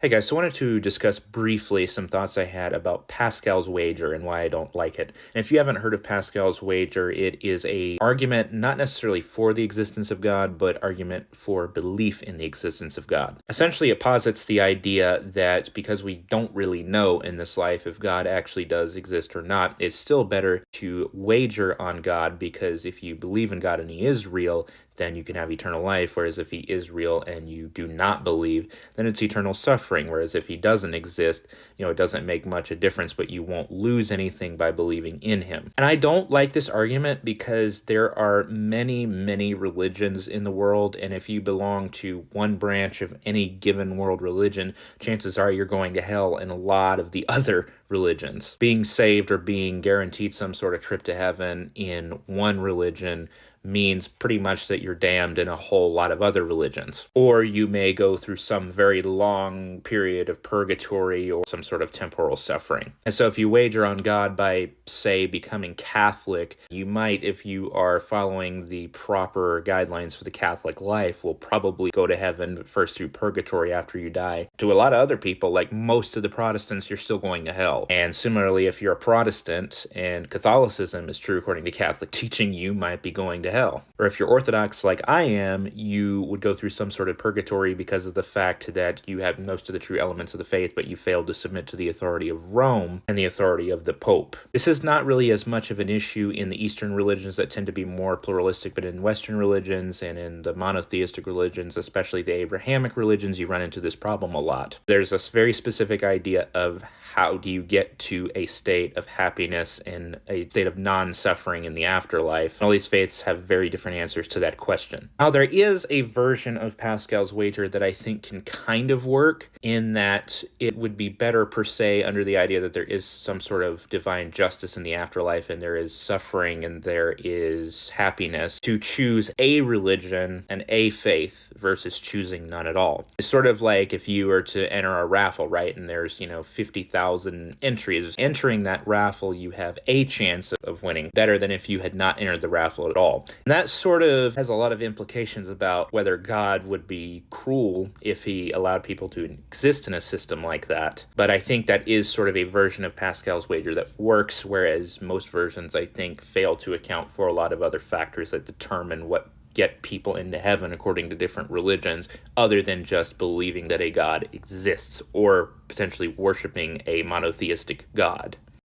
Hey guys, so I wanted to discuss briefly some thoughts I had about Pascal's wager and why I don't like it. And if you haven't heard of Pascal's wager, it is a argument not necessarily for the existence of God, but argument for belief in the existence of God. Essentially, it posits the idea that because we don't really know in this life if God actually does exist or not, it's still better to wager on God, because if you believe in God and he is real, then you can have eternal life, whereas if he is real and you do not believe, then it's eternal suffering, whereas if he doesn't exist, it doesn't make much a difference, but you won't lose anything by believing in him. And I don't like this argument because there are many, many religions in the world, and if you belong to one branch of any given world religion, chances are you're going to hell in a lot of the other religions. Being saved or being guaranteed some sort of trip to heaven in one religion means pretty much that you're damned in a whole lot of other religions. Or you may go through some very long period of purgatory or some sort of temporal suffering. And so if you wager on God by, say, becoming Catholic, you might, if you are following the proper guidelines for the Catholic life, will probably go to heaven, but first through purgatory after you die. To a lot of other people, like most of the Protestants, you're still going to hell. And similarly, if you're a Protestant and Catholicism is true according to Catholic teaching, you might be going to hell. Or if you're Orthodox like I am, you would go through some sort of purgatory because of the fact that you have most of the true elements of the faith, but you failed to submit to the authority of Rome and the authority of the Pope. This is not really as much of an issue in the Eastern religions that tend to be more pluralistic, but in Western religions and in the monotheistic religions, especially the Abrahamic religions, you run into this problem a lot. There's a very specific idea of how do you get to a state of happiness and a state of non-suffering in the afterlife. All these faiths have very different answers to that question. Now, there is a version of Pascal's wager that I think can kind of work, in that it would be better per se under the idea that there is some sort of divine justice in the afterlife and there is suffering and there is happiness, to choose a religion and a faith versus choosing none at all. It's sort of like if you were to enter a raffle, right, and there's 50,000 entries. Entering that raffle, you have a chance of winning, better than if you had not entered the raffle at all. And that sort of has a lot of implications about whether God would be cruel if he allowed people to exist in a system like that. But I think that is sort of a version of Pascal's wager that works, whereas most versions, I think, fail to account for a lot of other factors that determine what get people into heaven according to different religions, other than just believing that a God exists or potentially worshiping a monotheistic God.